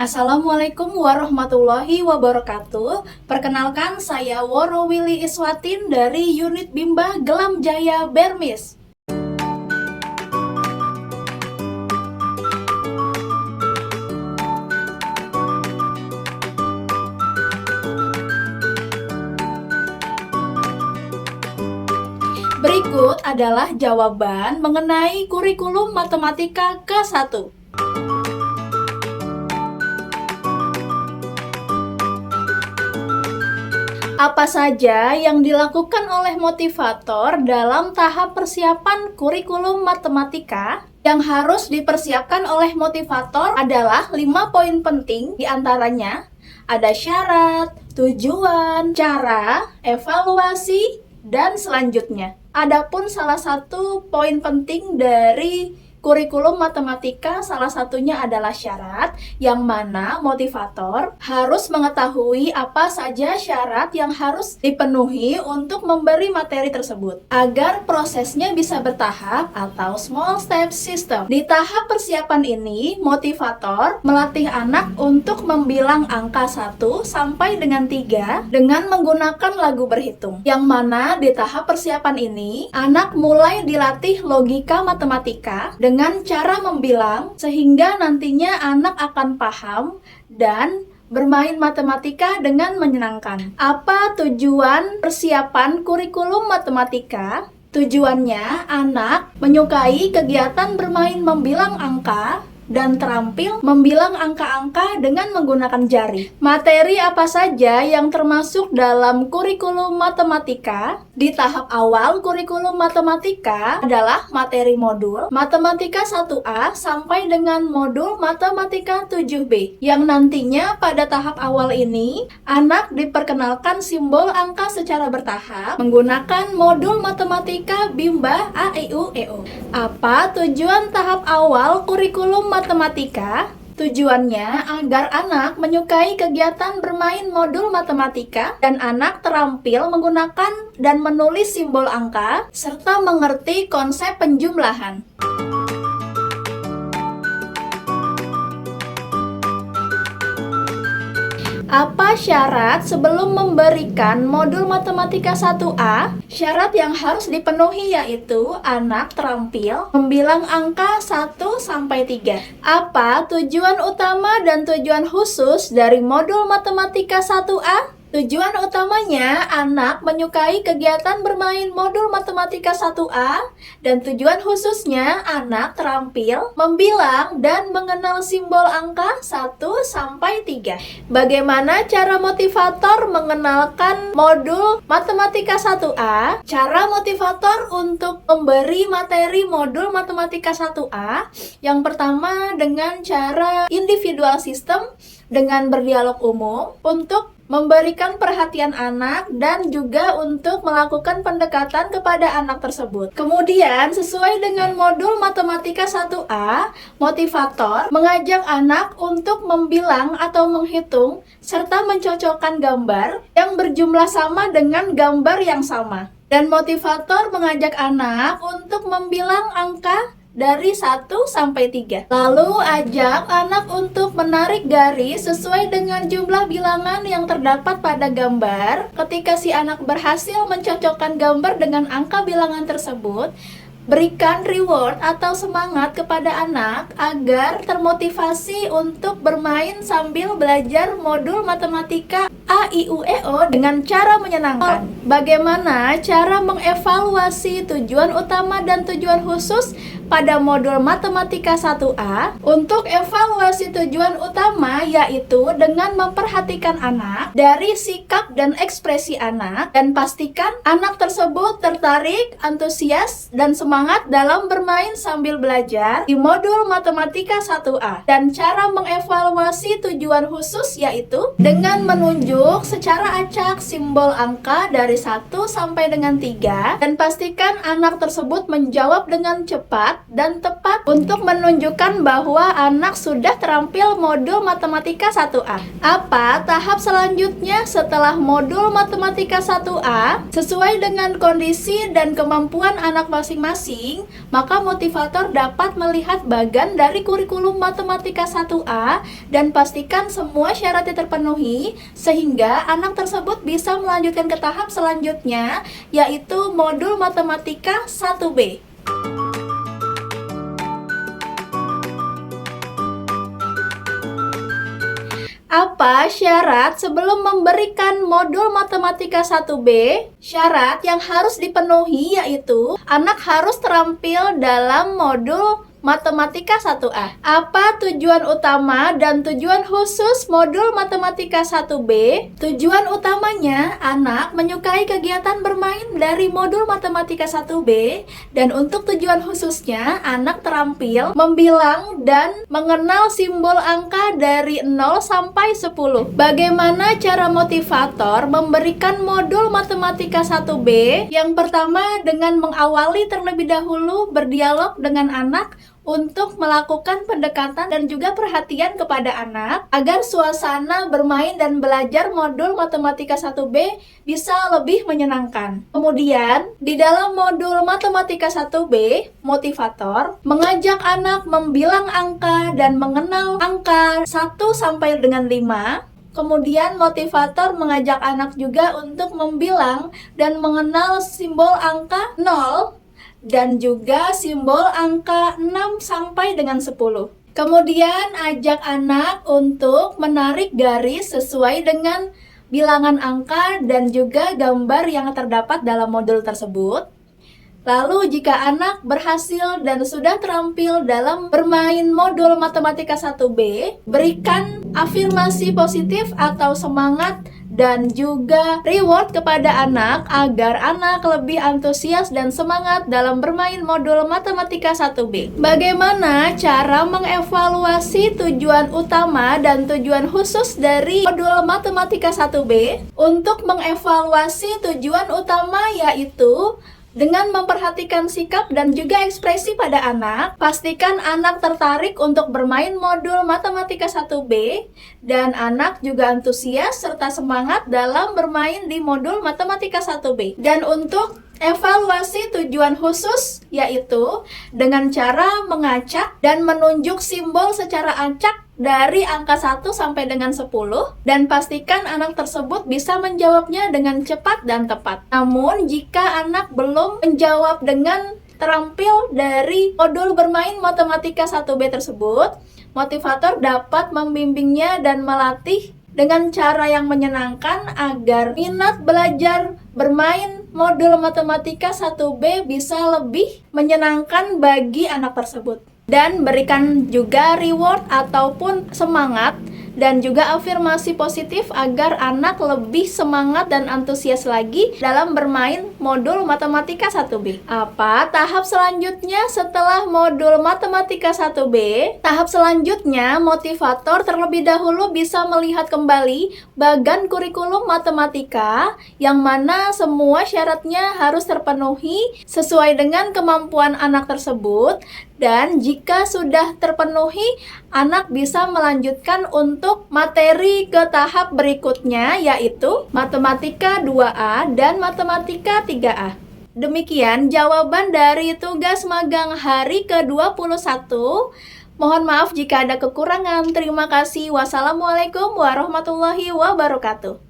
Assalamualaikum warahmatullahi wabarakatuh. Perkenalkan, saya Woro Willy Iswatin dari unit Bimba Gelam Jaya Bermis. Berikut adalah jawaban mengenai kurikulum matematika ke-1. Apa saja yang dilakukan oleh motivator dalam tahap persiapan kurikulum matematika? Yang harus dipersiapkan oleh motivator adalah 5 poin penting, diantaranya ada syarat, tujuan, cara, evaluasi, dan selanjutnya. Adapun salah satu poin penting dari kurikulum matematika salah satunya adalah syarat, yang mana motivator harus mengetahui apa saja syarat yang harus dipenuhi untuk memberi materi tersebut agar prosesnya bisa bertahap atau small step system. Di tahap persiapan ini, motivator melatih anak untuk membilang angka 1 sampai dengan 3 dengan menggunakan lagu berhitung. Yang mana di tahap persiapan ini, anak mulai dilatih logika matematika dengan cara membilang sehingga nantinya anak akan paham dan bermain matematika dengan menyenangkan. Apa tujuan persiapan kurikulum matematika? Tujuannya anak menyukai kegiatan bermain membilang angka dan terampil membilang angka-angka dengan menggunakan jari. Materi apa saja yang termasuk dalam kurikulum matematika? Di tahap awal kurikulum matematika adalah materi modul Matematika 1A sampai dengan modul Matematika 7B, yang nantinya pada tahap awal ini anak diperkenalkan simbol angka secara bertahap menggunakan modul Matematika Bimba A, I, U, E, O. Apa tujuan tahap awal kurikulum matematika? Tujuannya agar anak menyukai kegiatan bermain modul matematika dan anak terampil menggunakan dan menulis simbol angka serta mengerti konsep penjumlahan. Apa syarat sebelum memberikan modul Matematika 1A? Syarat yang harus dipenuhi yaitu anak terampil membilang angka 1 sampai 3. Apa tujuan utama dan tujuan khusus dari modul Matematika 1A? Tujuan utamanya, anak menyukai kegiatan bermain modul Matematika 1A, dan tujuan khususnya, anak terampil membilang dan mengenal simbol angka 1 sampai 3. Bagaimana cara motivator mengenalkan modul Matematika 1A? Cara motivator untuk memberi materi modul Matematika 1A, yang pertama dengan cara individual system, dengan berdialog umum, untuk memberikan perhatian anak dan juga untuk melakukan pendekatan kepada anak tersebut. Kemudian, sesuai dengan modul Matematika 1A, motivator mengajak anak untuk membilang atau menghitung serta mencocokkan gambar yang berjumlah sama dengan gambar yang sama. Dan motivator mengajak anak untuk membilang angka dari 1 sampai 3. Lalu ajak anak untuk menarik garis sesuai dengan jumlah bilangan yang terdapat pada gambar. Ketika si anak berhasil mencocokkan gambar dengan angka bilangan tersebut, berikan reward atau semangat kepada anak agar termotivasi untuk bermain sambil belajar modul matematika A, I, U, E, O dengan cara menyenangkan. Bagaimana cara mengevaluasi tujuan utama dan tujuan khusus pada modul Matematika 1A? Untuk evaluasi tujuan utama yaitu dengan memperhatikan anak dari sikap dan ekspresi anak dan pastikan anak tersebut tertarik, antusias, dan semangat dalam bermain sambil belajar di modul Matematika 1A. Dan cara mengevaluasi tujuan khusus yaitu dengan menunjuk Tunjuk secara acak simbol angka dari 1 sampai dengan 3 dan pastikan anak tersebut menjawab dengan cepat dan tepat untuk menunjukkan bahwa anak sudah terampil modul matematika 1A. Apa tahap selanjutnya setelah modul matematika 1A? Sesuai dengan kondisi dan kemampuan anak masing-masing, maka motivator dapat melihat bagan dari kurikulum matematika 1A dan pastikan semua syaratnya terpenuhi sehingga anak tersebut bisa melanjutkan ke tahap selanjutnya, yaitu modul matematika 1B. Apa syarat sebelum memberikan modul matematika 1B? Syarat yang harus dipenuhi yaitu anak harus terampil dalam modul matematika 1A. Apa tujuan utama dan tujuan khusus modul matematika 1B? Tujuan utamanya, anak menyukai kegiatan bermain dari modul matematika 1B, dan untuk tujuan khususnya, anak terampil membilang dan mengenal simbol angka dari 0 sampai 10. Bagaimana cara motivator memberikan modul matematika 1B? Yang pertama, dengan mengawali terlebih dahulu berdialog dengan anak untuk melakukan pendekatan dan juga perhatian kepada anak agar suasana bermain dan belajar modul matematika 1B bisa lebih menyenangkan. Kemudian, di dalam modul matematika 1B, motivator mengajak anak membilang angka dan mengenal angka 1 sampai dengan 5. Kemudian motivator mengajak anak juga untuk membilang dan mengenal simbol angka 0 dan juga simbol angka 6 sampai dengan 10. Kemudian ajak anak untuk menarik garis sesuai dengan bilangan angka dan juga gambar yang terdapat dalam modul tersebut. Lalu jika anak berhasil dan sudah terampil dalam bermain modul matematika 1B, berikan afirmasi positif atau semangat dan juga reward kepada anak agar anak lebih antusias dan semangat dalam bermain modul matematika 1B. Bagaimana cara mengevaluasi tujuan utama dan tujuan khusus dari modul matematika 1B? Untuk mengevaluasi tujuan utama yaitu dengan memperhatikan sikap dan juga ekspresi pada anak, pastikan anak tertarik untuk bermain modul matematika 1B dan anak juga antusias serta semangat dalam bermain di modul matematika 1B. Dan untuk evaluasi tujuan khusus yaitu dengan cara mengacak dan menunjuk simbol secara acak dari angka 1 sampai dengan 10 dan pastikan anak tersebut bisa menjawabnya dengan cepat dan tepat. Namun jika anak belum menjawab dengan terampil dari modul bermain matematika 1B tersebut, motivator dapat membimbingnya dan melatih dengan cara yang menyenangkan agar minat belajar bermain modul matematika 1B bisa lebih menyenangkan bagi anak tersebut. Dan berikan juga reward ataupun semangat dan juga afirmasi positif agar anak lebih semangat dan antusias lagi dalam bermain modul matematika 1B. Apa tahap selanjutnya setelah modul matematika 1B? Tahap selanjutnya, motivator terlebih dahulu bisa melihat kembali bagan kurikulum matematika yang mana semua syaratnya harus terpenuhi sesuai dengan kemampuan anak tersebut. Dan jika sudah terpenuhi, anak bisa melanjutkan untuk materi ke tahap berikutnya yaitu Matematika 2A dan Matematika 3A. Demikian jawaban dari tugas magang hari ke-21. Mohon maaf jika ada kekurangan. Terima kasih. Wassalamualaikum warahmatullahi wabarakatuh.